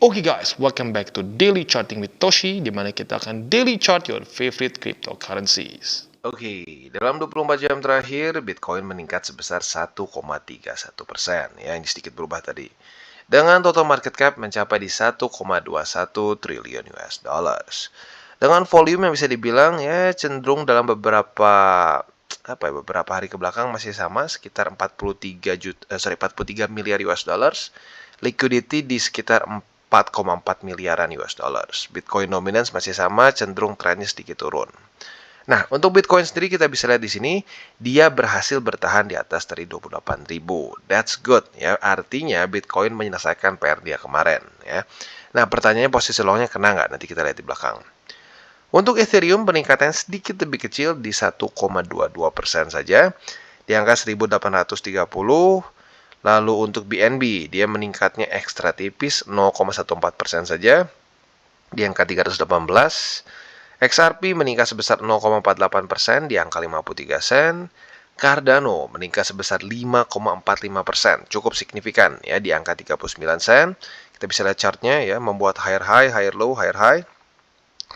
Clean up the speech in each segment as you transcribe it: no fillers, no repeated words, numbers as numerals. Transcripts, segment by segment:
Oke guys, welcome back to Daily Charting with Toshi, di mana kita akan daily chart your favorite cryptocurrencies. Oke, dalam 24 jam terakhir, Bitcoin meningkat sebesar 1,31%, ya, ini sedikit berubah tadi. Dengan total market cap mencapai di 1,21 triliun US dollars. Dengan volume yang bisa dibilang ya cenderung dalam beberapa hari ke belakang masih sama sekitar 43 miliar US dollars. Liquidity di sekitar 4,4 miliaran US dollars. Bitcoin dominance masih sama, cenderung trennya sedikit turun. Nah, untuk Bitcoin sendiri kita bisa lihat di sini, dia berhasil bertahan di atas dari 28.000. That's good, ya. Artinya Bitcoin menyelesaikan PR dia kemarin, ya. Nah, pertanyaannya posisi longnya kena nggak? Nanti kita lihat di belakang. Untuk Ethereum peningkatannya sedikit lebih kecil di 1,22% saja, di angka 1830. Lalu untuk BNB, dia meningkatnya ekstra tipis 0,14% saja, di angka 318. XRP meningkat sebesar 0,48% di angka 53 sen. Cardano meningkat sebesar 5,45%, cukup signifikan ya di angka 39 sen. Kita bisa lihat chartnya ya, membuat higher high, higher low, higher high.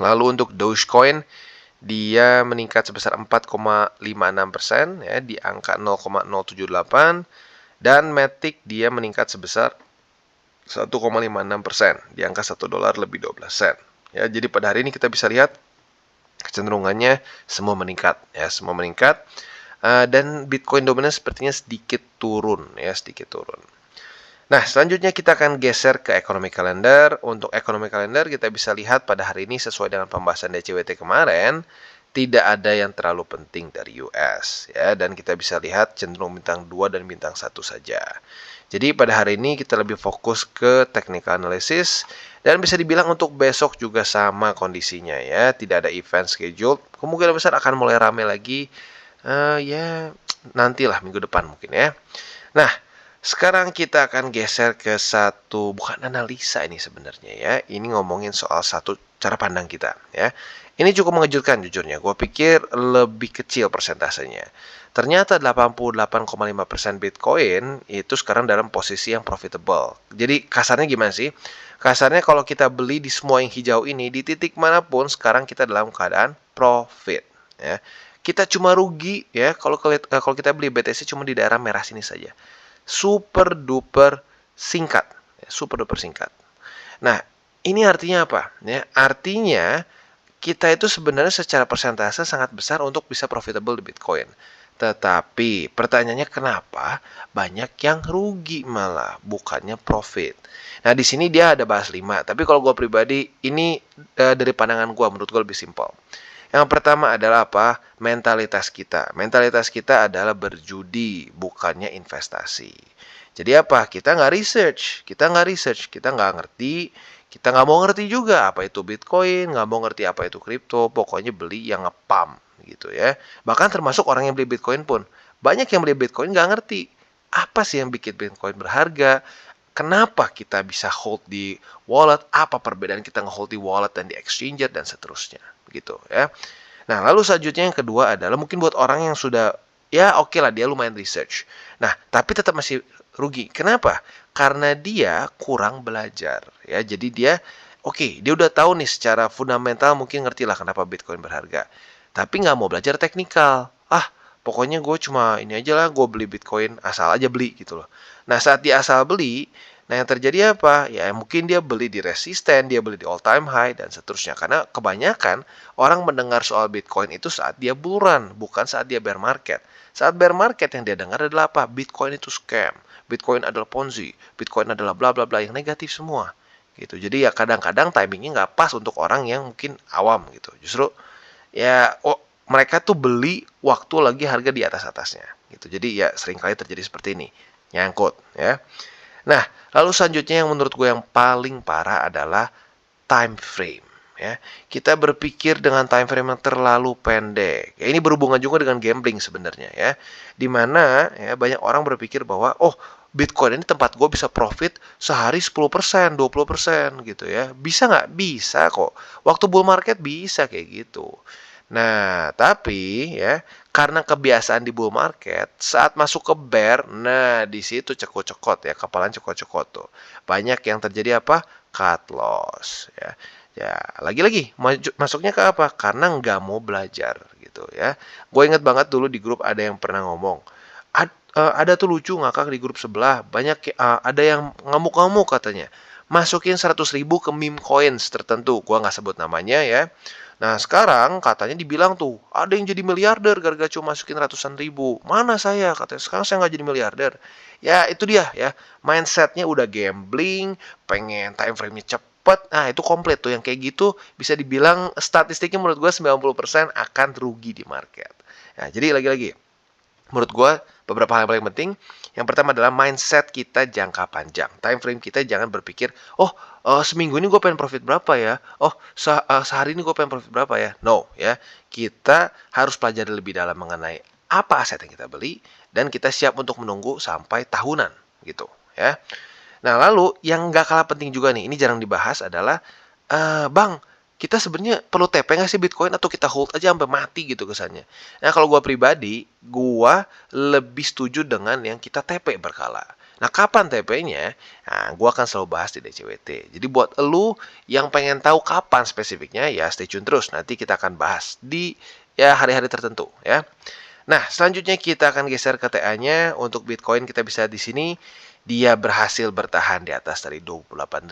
Lalu untuk Dogecoin dia meningkat sebesar 4,56% ya di angka 0,078 dan Matic dia meningkat sebesar 1,56% di angka $1 lebih 12 sen. Ya, jadi pada hari ini kita bisa lihat kecenderungannya semua meningkat ya, semua meningkat. Dan Bitcoin dominance sepertinya sedikit turun ya, sedikit turun. Nah, selanjutnya kita akan geser ke ekonomi kalender. Untuk ekonomi kalender kita bisa lihat pada hari ini sesuai dengan pembahasan DCWT kemarin, tidak ada yang terlalu penting dari US ya, dan kita bisa lihat cenderung bintang 2 dan bintang 1 saja. Jadi pada hari ini kita lebih fokus ke technical analysis dan bisa dibilang untuk besok juga sama kondisinya ya, tidak ada event schedule. Kemungkinan besar akan mulai ramai lagi ya nantilah minggu depan mungkin ya. Nah, sekarang kita akan geser ke satu, bukan analisa ini sebenarnya ya. Ini ngomongin soal satu cara pandang kita ya. Ini cukup mengejutkan jujurnya. Gue pikir lebih kecil persentasenya. Ternyata 88,5% Bitcoin itu sekarang dalam posisi yang profitable. Jadi kasarnya gimana sih? Kasarnya kalau kita beli di semua yang hijau ini, di titik manapun sekarang kita dalam keadaan profit ya. Kita cuma rugi ya kalau kita beli BTC cuma di daerah merah sini saja. Super duper singkat, ya, super duper singkat. Nah, ini artinya apa? Ya, artinya kita itu sebenarnya secara persentase sangat besar untuk bisa profitable di Bitcoin. Tetapi pertanyaannya kenapa banyak yang rugi malah, bukannya profit. Nah, di sini dia ada bahas 5, tapi kalau gue pribadi ini dari pandangan gue, menurut gue lebih simpel. Yang pertama adalah apa? Mentalitas kita. Mentalitas kita adalah berjudi, bukannya investasi. Jadi apa? Kita nggak research, kita nggak ngerti, kita nggak mau ngerti juga apa itu Bitcoin, nggak mau ngerti apa itu kripto, pokoknya beli yang ngepam gitu ya. Bahkan termasuk orang yang beli Bitcoin pun, banyak yang beli Bitcoin nggak ngerti apa sih yang bikin Bitcoin berharga, kenapa kita bisa hold di wallet, apa perbedaan kita nge-hold di wallet dan di exchanger dan seterusnya, gitu ya. Nah, lalu selanjutnya yang kedua adalah mungkin buat orang yang sudah ya oke lah dia lumayan research. Nah, tapi tetap masih rugi. Kenapa? Karena dia kurang belajar ya. Jadi dia dia udah tahu nih secara fundamental mungkin ngerti lah kenapa Bitcoin berharga. Tapi nggak mau belajar teknikal. Pokoknya gue cuma ini aja lah, gue beli Bitcoin asal aja beli gitu loh. Nah, saat dia asal beli, nah yang terjadi apa? Ya mungkin dia beli di resisten, dia beli di all time high dan seterusnya. Karena kebanyakan orang mendengar soal Bitcoin itu saat dia bull run, bukan saat dia bear market. Saat bear market yang dia dengar adalah apa? Bitcoin itu scam, Bitcoin adalah ponzi, Bitcoin adalah bla bla bla yang negatif semua. Gitu. Jadi ya kadang-kadang timingnya nggak pas untuk orang yang mungkin awam gitu. Justru ya mereka tuh beli waktu lagi harga di atas-atasnya gitu. Jadi ya seringkali terjadi seperti ini, nyangkut ya. Nah, lalu selanjutnya yang menurut gue yang paling parah adalah time frame ya. Kita berpikir dengan time frame yang terlalu pendek. Ya, ini berhubungan juga dengan gambling sebenarnya ya. Dimana ya banyak orang berpikir bahwa Bitcoin ini tempat gue bisa profit sehari 10%, 20% gitu ya. Bisa nggak? Bisa kok. Waktu bull market bisa kayak gitu. Nah, tapi ya karena kebiasaan di bull market, saat masuk ke bear, nah di situ cekot-cekot ya, kepalan cekot-cekot tuh. Banyak yang terjadi apa? cut loss ya. Ya, lagi-lagi masuknya ke apa? Karena nggak mau belajar gitu ya. Gue inget banget dulu di grup ada yang pernah ngomong, ada tuh lucu ngakak di grup sebelah, ada yang ngamuk-ngamuk katanya, masukin 100.000 ke meme coins tertentu, gua nggak sebut namanya ya. Nah sekarang katanya dibilang tuh, ada yang jadi miliarder gara-gara cuma masukin ratusan ribu. Mana saya? Katanya sekarang saya nggak jadi miliarder. Ya itu dia ya, mindsetnya udah gambling, pengen time frame-nya cepet. Nah itu komplit tuh, yang kayak gitu bisa dibilang statistiknya menurut gue 90% akan rugi di market. Nah jadi lagi-lagi, menurut gue beberapa hal yang paling penting. Yang pertama adalah mindset kita jangka panjang. Time frame kita jangan berpikir, oh seminggu ini gue pengen profit berapa ya? Oh sehari ini gue pengen profit berapa ya? No ya, kita harus pelajari lebih dalam mengenai apa aset yang kita beli dan kita siap untuk menunggu sampai tahunan gitu ya. Nah lalu yang nggak kalah penting juga nih, ini jarang dibahas adalah, Bang, kita sebenarnya perlu TP nggak sih Bitcoin atau kita hold aja sampai mati gitu kesannya. Nah kalau gua pribadi, gua lebih setuju dengan yang kita TP berkala. Nah kapan TP-nya? Nah gua akan selalu bahas di DCWT. Jadi buat elu yang pengen tahu kapan spesifiknya, ya stay tune terus. Nanti kita akan bahas di ya hari-hari tertentu ya. Nah, selanjutnya kita akan geser ke TA-nya. Untuk Bitcoin kita bisa di sini, dia berhasil bertahan di atas dari 28.000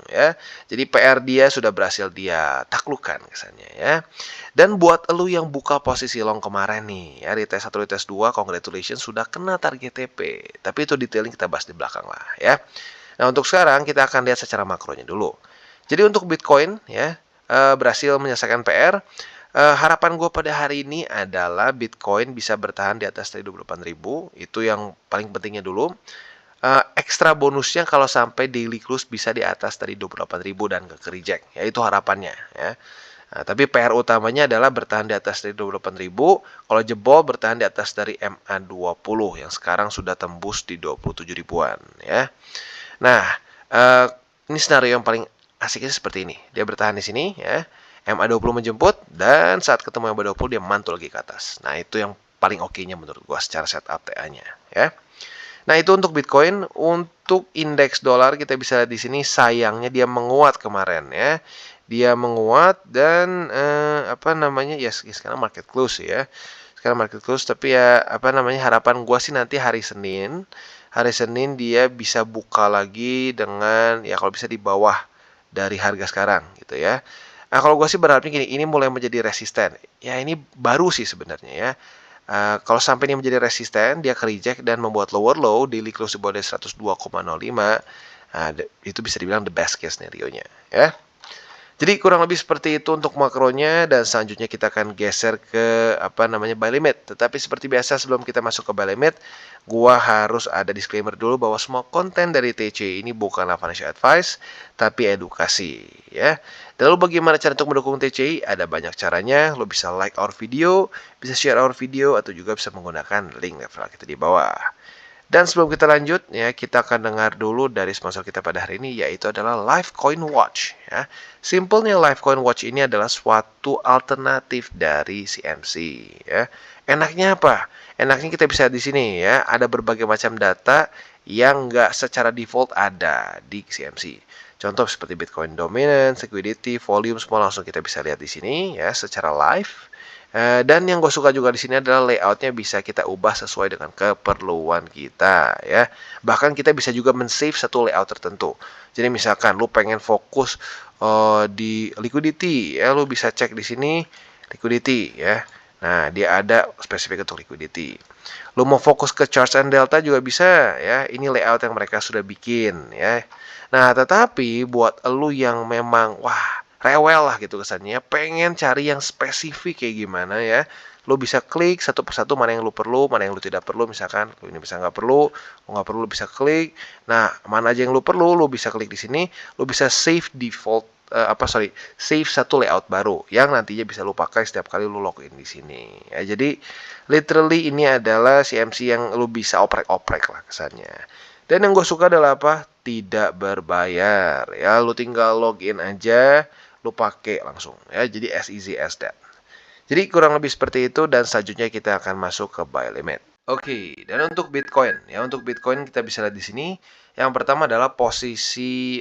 ya. Jadi PR dia sudah berhasil dia taklukkan kesannya ya. Dan buat elu yang buka posisi long kemarin nih ya, retest 1 retest 2, congratulations sudah kena target TP. Tapi itu detailnya kita bahas di belakang lah ya. Nah, untuk sekarang kita akan lihat secara makronya dulu. Jadi untuk Bitcoin ya, berhasil menyelesaikan PR. Harapan gue pada hari ini adalah Bitcoin bisa bertahan di atas dari 28.000. Itu yang paling pentingnya dulu. Ekstra bonusnya kalau sampai daily close bisa di atas dari 28.000 dan ke reject. Ya itu harapannya ya. Nah, tapi PR utamanya adalah bertahan di atas dari 28.000. Kalau jebol bertahan di atas dari MA20 yang sekarang sudah tembus di 27 ribuan ya. Nah, ini skenario yang paling asiknya seperti ini. Dia bertahan di sini ya. MA20 menjemput dan saat ketemu MA20 dia mantul lagi ke atas. Nah, itu yang paling oke-nya menurut gua secara setup TA-nya ya. Nah, itu untuk Bitcoin. Untuk indeks dolar kita bisa lihat di sini sayangnya dia menguat kemarin ya. Dia menguat dan apa namanya? Ya sekarang market close ya. Sekarang market close tapi ya apa namanya? Harapan gua sih nanti hari Senin dia bisa buka lagi dengan ya kalau bisa di bawah dari harga sekarang gitu ya. Nah, kalau gue sih berharapnya gini, ini mulai menjadi resisten. Ya ini baru sih sebenarnya ya. Kalau sampai ini menjadi resisten, dia ke reject dan membuat lower low, daily close di bawah 102,05. Nah, itu bisa dibilang the best case scenario-nya ya. Jadi kurang lebih seperti itu untuk makronya dan selanjutnya kita akan geser ke apa namanya buy limit. Tetapi seperti biasa sebelum kita masuk ke buy limit, gua harus ada disclaimer dulu bahwa semua konten dari TC ini bukanlah financial advice tapi edukasi ya. Dan lalu bagaimana cara untuk mendukung TCI? Ada banyak caranya. Lo bisa like our video, bisa share our video atau juga bisa menggunakan link referral kita di bawah. Dan sebelum kita lanjut ya, kita akan dengar dulu dari sponsor kita pada hari ini yaitu adalah Livecoin Watch ya. Simpelnya Livecoin Watch ini adalah suatu alternatif dari CMC ya. Enaknya apa? Enaknya kita bisa di sini ya, ada berbagai macam data yang nggak secara default ada di CMC. Contoh seperti Bitcoin dominance, liquidity, volume semua langsung kita bisa lihat di sini ya secara live. Dan yang gue suka juga di sini adalah layoutnya bisa kita ubah sesuai dengan keperluan kita ya. Bahkan kita bisa juga men-save satu layout tertentu. Jadi misalkan lu pengen fokus di liquidity ya, lu bisa cek di sini liquidity ya. Nah, dia ada spesifik untuk liquidity. Lu mau fokus ke charge and delta juga bisa ya. Ini layout yang mereka sudah bikin ya. Nah, tetapi buat lu yang memang wah rewel lah gitu kesannya, pengen cari yang spesifik kayak gimana ya, lo bisa klik satu persatu mana yang lo perlu, mana yang lo tidak perlu. Misalkan lo ini bisa nggak perlu, lo nggak perlu lo bisa klik. Nah, mana aja yang lo perlu lo bisa klik di sini. Lo bisa save default save satu layout baru yang nantinya bisa lo pakai setiap kali lo login di sini ya. Jadi literally ini adalah CMC yang lo bisa oprek-oprek lah kesannya. Dan yang gue suka adalah apa? Tidak berbayar ya, lo tinggal login aja, lu pakai langsung ya. Jadi as easy as that. Jadi kurang lebih seperti itu dan selanjutnya kita akan masuk ke buy limit. Oke, dan untuk Bitcoin ya, untuk Bitcoin kita bisa lihat di sini Yang pertama adalah posisi,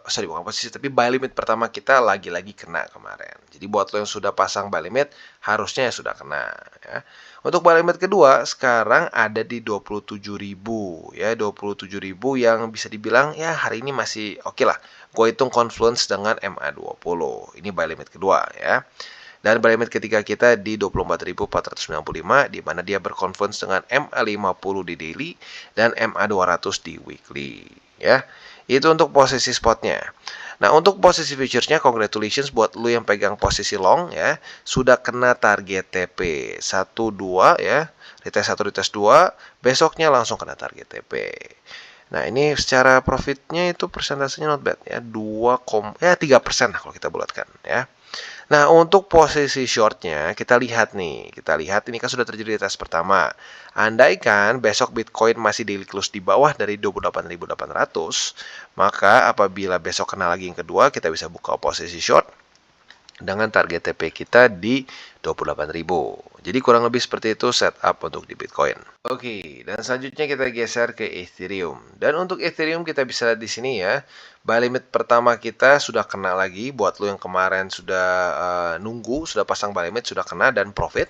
sorry bukan posisi, tapi buy limit pertama kita lagi-lagi kena kemarin. Jadi buat lo yang sudah pasang buy limit, harusnya ya sudah kena ya. Untuk buy limit kedua sekarang ada di 27.000 ya, 27.000 yang bisa dibilang ya hari ini masih oke lah. Gue hitung confluence dengan MA20. Ini buy limit kedua ya. Dan buy limit ketiga kita di 24.495 di mana dia berconfluence dengan MA50 di daily dan MA200 di weekly ya. Itu untuk posisi spotnya. Nah, untuk posisi futuresnya congratulations buat lu yang pegang posisi long ya, sudah kena target TP 12 ya. Retest 1, retest 2, besoknya langsung kena target TP. Nah, ini secara profitnya itu persentasenya not bad ya, 3% lah kalau kita bulatkan ya. Nah, untuk posisi shortnya, kita lihat nih. Kita lihat ini kan sudah terjadi di tes pertama. Andaikan besok Bitcoin masih daily close di bawah dari 28.800, maka apabila besok kena lagi yang kedua, kita bisa buka posisi short dengan target TP kita di 28.000. Jadi kurang lebih seperti itu setup untuk di Bitcoin. Oke, dan selanjutnya kita geser ke Ethereum. Dan untuk Ethereum kita bisa lihat di sini ya, buy limit pertama kita sudah kena lagi. Buat lo yang kemarin sudah nunggu, sudah pasang buy limit, sudah kena dan profit.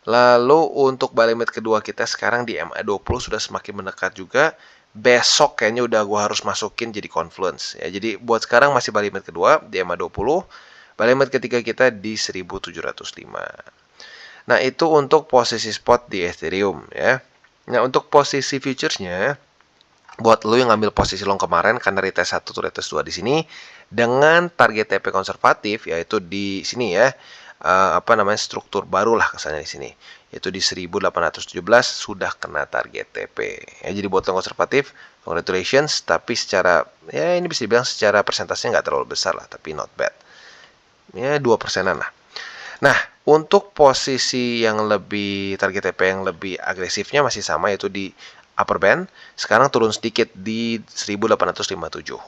Lalu untuk buy limit kedua kita sekarang di MA20 sudah semakin mendekat juga. Besok kayaknya udah gue harus masukin jadi confluence ya. Jadi buat sekarang masih buy limit kedua di MA20. Buy limit ketiga kita di 1705. Nah, itu untuk posisi spot di Ethereum ya. Nah, untuk posisi futuresnya, buat lo yang ngambil posisi long kemarin karena retest 1 tuh retest 2 di sini dengan target TP konservatif yaitu di sini ya. Struktur baru lah kesannya di sini. Yaitu di 1817 sudah kena target TP. Ya, jadi buat yang konservatif, congratulations, tapi secara ya ini bisa dibilang secara persentasenya nggak terlalu besar lah, tapi not bad. Ya 2%-an lah. Nah, untuk posisi yang lebih target TP yang lebih agresifnya masih sama yaitu di upper band. Sekarang turun sedikit di 1857,5.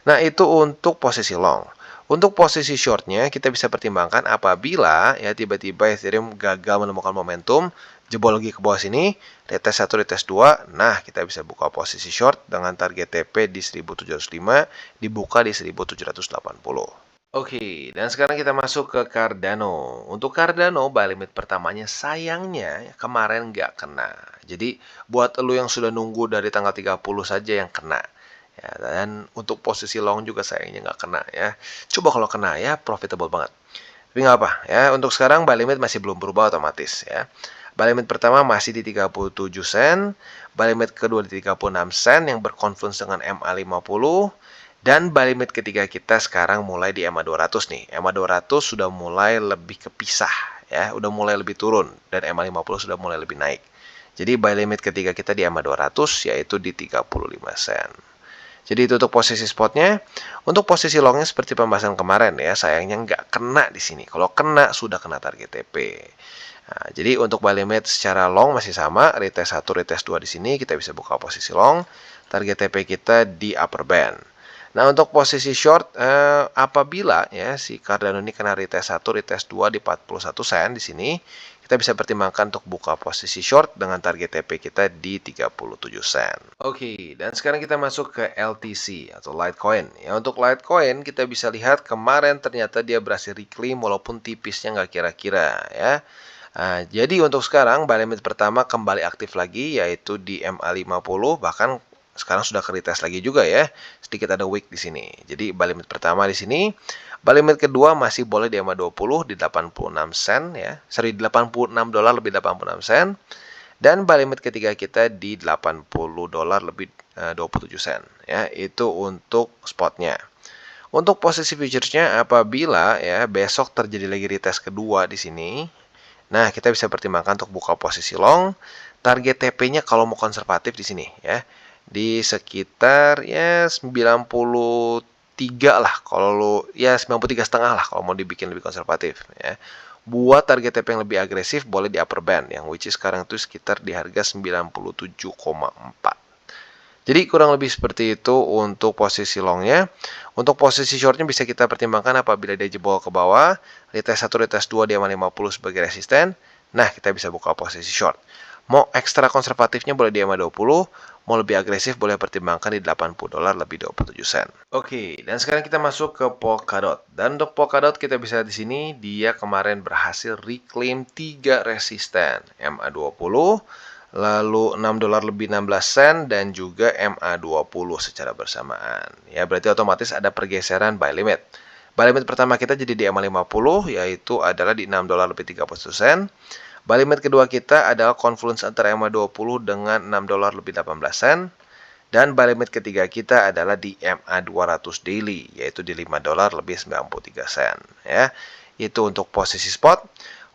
Nah, itu untuk posisi long. Untuk posisi shortnya kita bisa pertimbangkan apabila ya tiba-tiba Ethereum gagal menemukan momentum, jebol lagi ke bawah sini, retest 1, retest 2, nah kita bisa buka posisi short dengan target TP di 1705, dibuka di 1780. Oke, dan sekarang kita masuk ke Cardano. Untuk Cardano, buy limit pertamanya sayangnya kemarin nggak kena. Jadi, buat lo yang sudah nunggu dari tanggal 30 saja yang kena. Ya, dan untuk posisi long juga sayangnya nggak kena ya. Coba kalau kena ya, profitable banget. Tapi nggak apa ya, untuk sekarang buy limit masih belum berubah otomatis ya. Buy limit pertama masih di 37 sen, buy limit kedua di 36 sen yang berkonfluence dengan MA50. Dan buy limit ketiga kita sekarang mulai di MA200 nih. MA200 sudah mulai lebih kepisah ya, udah mulai lebih turun dan MA50 sudah mulai lebih naik. Jadi buy limit ketiga kita di MA200 yaitu di 35 sen. Jadi itu untuk posisi spotnya. Untuk posisi longnya seperti pembahasan kemarin ya, sayangnya nggak kena di sini. Kalau kena sudah kena target TP. Nah, jadi untuk buy limit secara long masih sama, retest 1, retest 2 di sini kita bisa buka posisi long. Target TP kita di upper band. Nah, untuk posisi short apabila ya si Cardano ini kena retest 1, retest 2 di 41 sen di sini, kita bisa pertimbangkan untuk buka posisi short dengan target TP kita di 37 sen. Oke, dan sekarang kita masuk ke LTC atau Litecoin. Ya, untuk Litecoin kita bisa lihat kemarin ternyata dia berhasil reclaim walaupun tipisnya nggak kira-kira ya. Nah, jadi untuk sekarang buy limit pertama kembali aktif lagi yaitu di MA50, bahkan sekarang sudah ke retest lagi juga ya. Sedikit ada wick di sini. Jadi buy limit pertama di sini. Buy limit kedua masih boleh di MA20 di 86 sen ya. Sorry, 86 dolar lebih 86 sen. Dan buy limit ketiga kita di 80 dolar lebih 27 sen ya. Itu untuk spotnya. Untuk posisi futuresnya apabila ya besok terjadi lagi retest kedua di sini. Nah, kita bisa pertimbangkan untuk buka posisi long. Target TP-nya kalau mau konservatif di sini ya. Di sekitar ya 93 lah kalau lo ya 93,5 lah kalau mau dibikin lebih konservatif ya. Buat target TP yang lebih agresif boleh di upper band yang which is sekarang itu sekitar di harga 97,4. Jadi kurang lebih seperti itu untuk posisi longnya. Untuk posisi shortnya bisa kita pertimbangkan apabila dia jebol ke bawah, retest 1, retest 2 di MA50 sebagai resisten. Nah, kita bisa buka posisi short. Mau ekstra konservatifnya boleh di EMA20, mau lebih agresif boleh pertimbangkan di $80 lebih 27 sen. Oke, dan sekarang kita masuk ke Polkadot. Dan untuk Polkadot kita bisa lihat di sini dia kemarin berhasil reclaim 3 resisten, MA20, lalu $6 lebih 16 sen dan juga MA20 secara bersamaan. Ya, berarti otomatis ada pergeseran buy limit. Buy limit pertama kita jadi di MA50 yaitu adalah di $6 lebih 31 sen. Buy limit kedua kita adalah confluence antara MA20 dengan $6 lebih 18 sen. Dan buy limit ketiga kita adalah di MA200 daily, yaitu di $5 lebih 93 sen. Ya, itu untuk posisi spot.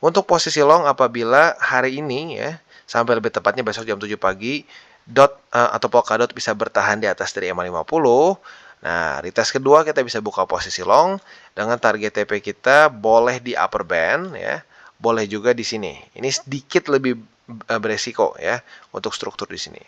Untuk posisi long apabila hari ini ya, sampai lebih tepatnya besok jam 7 pagi, atau Polkadot bisa bertahan di atas dari MA50. Nah, retest kedua kita bisa buka posisi long dengan target TP kita boleh di upper band ya. Boleh juga di sini. Ini sedikit lebih beresiko ya untuk struktur di sini.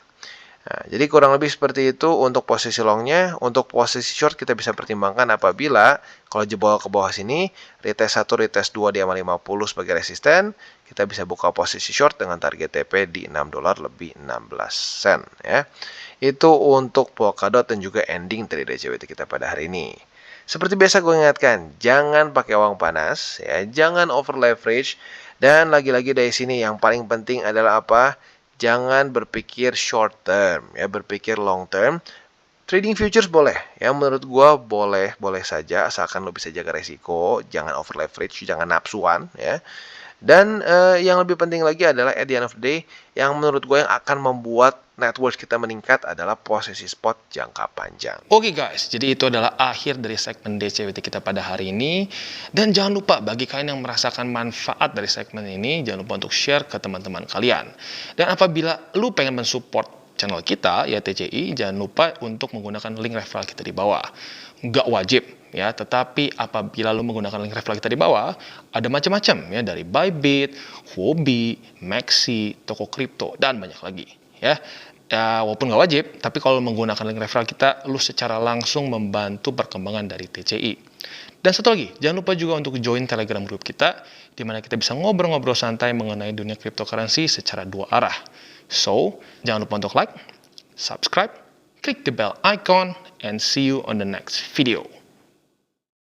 Nah, jadi kurang lebih seperti itu untuk posisi longnya. Untuk posisi short kita bisa pertimbangkan apabila kalau jebol ke bawah sini, retest 1, retest 2 di MA50 sebagai resisten, kita bisa buka posisi short dengan target TP di $6 lebih 16 sen ya. Itu untuk Polkadot dan juga ending dari DCWT kita pada hari ini. Seperti biasa gue ingatkan, jangan pakai uang panas, ya, jangan over leverage, dan lagi-lagi dari sini yang paling penting adalah apa? Jangan berpikir short term, ya, berpikir long term. Trading futures boleh, ya, menurut gue boleh saja, asalkan lo bisa jaga resiko, jangan over leverage, jangan nafsuan, ya. Dan yang lebih penting lagi adalah at the end of the day, yang menurut gue yang akan membuat net worth kita meningkat adalah posisi spot jangka panjang. Oke guys, jadi itu adalah akhir dari segmen DCWT kita pada hari ini. Dan jangan lupa bagi kalian yang merasakan manfaat dari segmen ini, jangan lupa untuk share ke teman-teman kalian. Dan apabila lu pengen mensupport channel kita, ya TCI, jangan lupa untuk menggunakan link referral kita di bawah. Nggak wajib, ya, tetapi apabila lu menggunakan link referral kita di bawah, ada macam-macam, ya, dari Bybit, Huobi, Maxi, toko kripto, dan banyak lagi, ya. Ya, walaupun nggak wajib, tapi kalau menggunakan link referral kita, lu secara langsung membantu perkembangan dari TCI. Dan satu lagi, jangan lupa juga untuk join Telegram group kita, di mana kita bisa ngobrol-ngobrol santai mengenai dunia cryptocurrency secara dua arah. So, jangan lupa untuk like, subscribe, klik the bell icon, and see you on the next video.